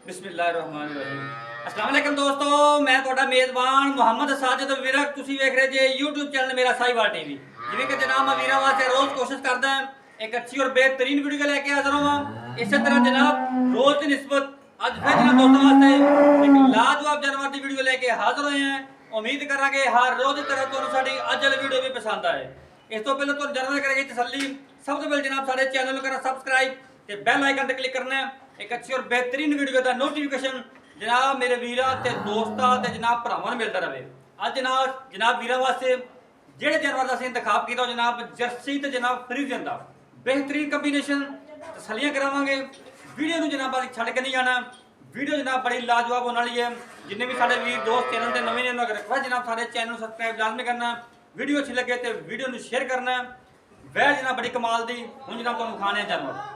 ਬਿਸਮਿਲ੍ਲਾਹਿਰਰਹਿਮਾਨਿਰਰਹੀਮ। अस्सलाम वालेकुम दोस्तों, मैं ਤੁਹਾਡਾ ਮੇਜ਼ਬਾਨ ਮੁਹੰਮਦ ਸਾਜਿਦ ਵਿਰਕ। ਤੁਸੀਂ ਵੇਖ ਰਹੇ ਜੇ YouTube ਚੈਨਲ ਮੇਰਾ ਸਾਈਵਾਲ ਟੀਵੀ। ਜਿਵੇਂ ਕਿ ਜਨਾਬ ਮੈਂ ਵੀਰਾਂ ਵਾਸਤੇ ਰੋਜ਼ ਕੋਸ਼ਿਸ਼ ਕਰਦਾ ਹਾਂ ਇੱਕ ਅੱਛੀ ਔਰ ਬਿਹਤਰੀਨ ਵੀਡੀਓ ਲੈ ਕੇ ਹਾਜ਼ਰ ਹੋਵਾਂ। ਇਸੇ ਤਰ੍ਹਾਂ ਜਨਾਬ ਰੋਜ਼ ਦੀ ਨਿਸਬਤ ਅੱਜ ਫਿਰ ਜਨਾਬ ਦੋਸਤਾਂ ਵਾਸਤੇ ਇੱਕ ਲਾਜਵਾਬ ਜਾਨਵਰ ਦੀ ਵੀਡੀਓ ਲੈ ਕੇ ਹਾਜ਼ਰ ਹੋਏ ਹਾਂ। ਉਮੀਦ ਕਰਾਂਗੇ ਹਰ ਰੋਜ਼ ਦੀ ਤਰ੍ਹਾਂ ਤੁਹਾਨੂੰ ਸਾਡੀ ਅੱਜ ਵਾਲੀ ਵੀਡੀਓ ਵੀ ਪਸੰਦ ਆਏ। ਇਸ ਤੋਂ ਪਹਿਲਾਂ ਤੁਹਾਨੂੰ ਜਾਨਵਰ ਕਰਾਂਗੇ ਤਸੱਲੀ। ਸਭ ਤੋਂ ਪਹਿਲਾਂ ਜਨਾਬ ਸਾਡੇ ਚੈਨਲ ਨੂੰ ਕਰਨਾ ਸਬਸਕ੍ਰਾਈਬ ਤੇ ਬੈਲ ਆਈਕਨ ਤੇ क्लिक करना है। एक अच्छी और बेहतरीन वीडियो का नोटिफिकेशन जनाब मेरे वीरा ते दोस्तां ते जनाब भरावां मिलता रहे। अज जनाब वीरा वास्ते जेड़े जानवर का इंतखाब किया जनाब जर्सी ते जनाब फ्रीजियन का बेहतरीन कंबीनेशन तसलियां करावांगे। वीडियो नूं जनाब छड़ के नहीं जाना। वीडियो जनाब बड़ी लाजवाब होने वाली है। जिन्ने भी साडे वीर दोस्त चैनल ते नवे ने रिक्वेस्ट जनाब साडे चैनल सबसक्राइब लाजमी करना। वीडियो अच्छी लगे तो वीडियो नूं शेयर करना। वह जनाब बड़ी कमाल दी हुण जनाब तुहानूं खाने जानवर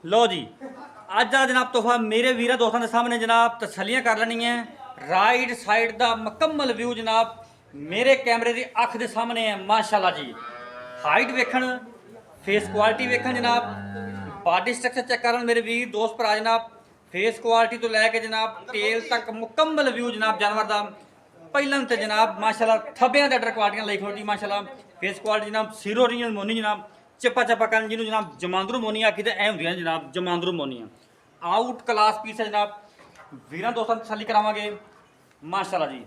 लो जी। अज का जनाब तोहफा मेरे वीर दोस्तों के सामने जनाब तसलियां कर लेनी है। राइट साइड का मुकम्मल व्यू जनाब मेरे कैमरे की अख के सामने है। माशाल्लाह जी, हाइट वेखन, फेस क्वालिटी वेखन जनाब, बॉडी स्ट्रक्चर चेक कर मेरे वीर दोस्त भरा जनाब। फेस क्वालिटी तो लैके जनाब टेल तक मुकम्मल व्यू जनाब जानवर का पहलन तो जनाब माशाल्लाह थब्बियां ते अडर क्वालिटियां लई खोटी माशाल्लाह। फेस क्वालिटी जनाब सीरो ओरिजिनल मोनी जनाब चिप्पा चप्पा करन जिन्होंने जनाब जमांदरू मोनिया आखी तो होंगे जनाब जमांदरू मोनिया आउट क्लास पीस है जनाब। वीर दोस्तों तसली करावांगे माशाल्लाह जी।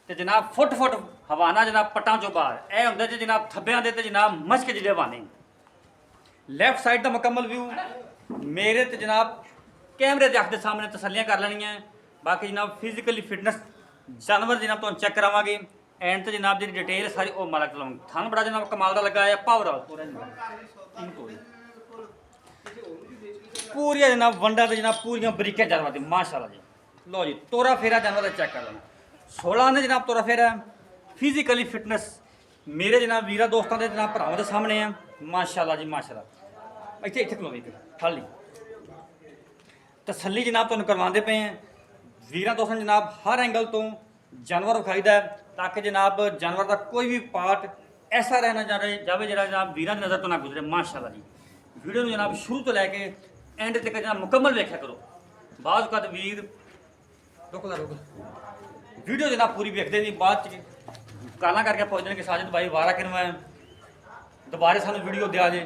तो जनाब फुट फुट हवाना जनाब पट्टां चों बाहर ए होंदे जे जनाब थब्बियां दे ते जनाब मश्क जिले हवाने। लैफ्ट साइड का मुकम्मल व्यू मेरे तो जनाब कैमरे के अख के सामने तसलियां कर लेनियां। बाकी जनाब फिजिकली फिटनेस जानवर जनाब तुहानूं चेक करावांगे। एंड तो जनाब जी डिटेल सारी वो मालक चलाऊंगी। थान बड़ा जनाब कमाल का लगा है पावर पूरी जनाब वंडा तो जनाब पूरी बरीकियां जानवर की माशाल्लाह जी। लो जी तोरा फेरा जानवर चेक कर लेना। 16 ने जनाब तोरा फेरा फिजिकली फिटनेस मेरे जनाब वीरा दोस्तों के जनाब भरावां के सामने है माशाल्लाह जी माशाल्लाह। इतने इतने खलोवी खाली तसली जनाब तुहानूं करवाते पे हैं। वीर दोस्तों जनाब हर एंगल तो जानवर विखाईदा है ताकि जनाब जानवर का कोई भी पार्ट ऐसा रहना जाए जरा जनाब वीर की नज़र तो ना गुजरे माशाल्लाह जी। वीडियो में जनाब शुरू तो लैके एंड तक जनाब मुकम्मल वेख्या करो। बाद का वीर वीडियो जनाब पूरी वेखते नहीं बाद गाला करके पहुँचने के साजिद भाई वारा किन मैं दोबारा सानू वीडियो दिया जे।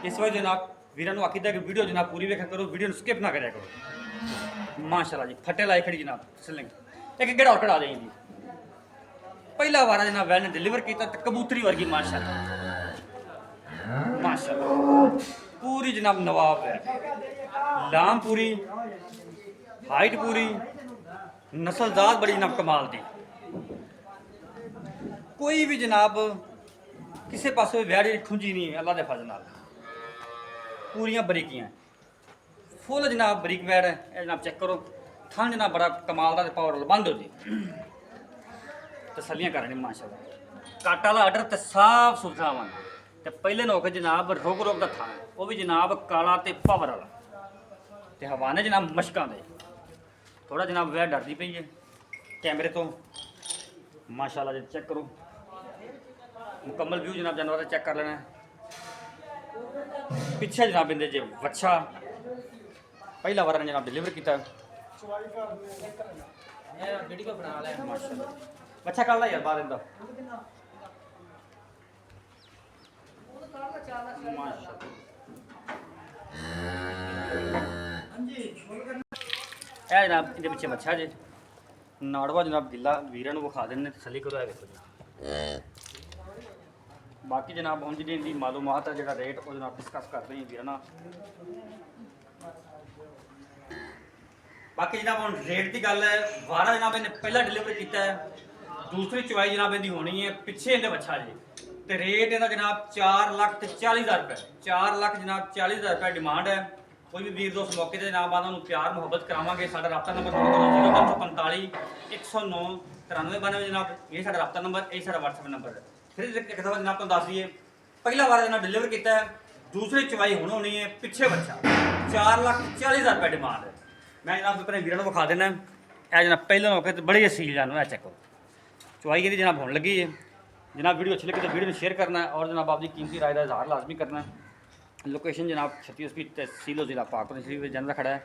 इस वजह जनाब वीर आखी कि वीडियो जनाब पूरी वेख्या करो, वीडियो स्किप ना कराया करो माशाल्लाह जी। फटे लाई खड़ी जनाब सिलिंग एक गेड़ा और कढ़ा दें जी। पहला बार जनाब वैल ने डिलीवर किया तो कबूतरी वर्गी माशाल्लाह माशाल्लाह पूरी जनाब नवाब है। लाम पूरी, हाइट पूरी, नस्लजात बड़ी जनाब कमाल दी। कोई भी जनाब किसी पासों व्याड़ी खुंजी नहीं है अल्लाह के फजल नाल। पूरियां बरीकियां फुल जनाब बरीक वैड़ है जनाब चेक करो। थान जनाब बड़ा कमाल का पावर बंद हो जी। तसलियां करनी माशाल्लाह। काटा वाला आर्डर तो साफ सुथरा वन तो पहले नौके जनाब रोक रोक का थान वो भी जनाब काला तो पावर वाला तो हवाने जनाब मशकों दे थोड़ा जनाब वह डरती पई है कैमरे तो माशाल्लाह जी। चेक करो मुकम्मल व्यू जनाब जानवर का चेक कर लेना। पिछे जनाब इंदे जे वच्छा पहला बार ने जनाब डिलीवर किया अच्छा कर ला यार बाहर इंदा जनाब इनके पिछे बच्चा जे नाड़वा जनाब गिला वीर विखा देने तसली करो है देखो जी। बाकी जनाब हम जी इनकी मालूमात है जो रेट वो जनाब डिस्कस करते हैं वीर ना। बाकी जनाब हम रेट की गल है वारा जनाब इन्हें पहला डिलीवर किया है। दूसरी चुवाई जनाब इनकी होनी है पिछे इन्हें बच्चा जी तो रेट इहदा जनाब 4,40,000 रुपये 4 लाख जनाब 40,000 रुपये डिमांड है। कोई भी वीर दोस्त मौके से जनाब आना प्यार मुहब्बत करावांगे। साडा रब्ता नंबर 045 109 9392 जनाब ये साडा रब्ता नंबर यही साडा WhatsApp नंबर है। फिर एक दफा जनाब तुहानूं दस दईए पहला बार जनाब डिलीवर किया है। दूसरी चुवाई हुण होनी है पिछे बच्चा 4,40,000 रुपये डिमांड है। मैं जनाब अपने वीर को विखा देना है जनाब पहले मौके तो बड़ी असील जानवर है। चेक चुवाई यदि जनाब होने लगी है जनाब वीडियो अच्छी लगी तो वीडियो में शेयर करना है और जनाब आपकी कीमती राय का इजहार लाजमी करना है। लोकेशन जनाब 36 तहसील ज़िला पाकपुर शरीफ में जनरल खड़ा है।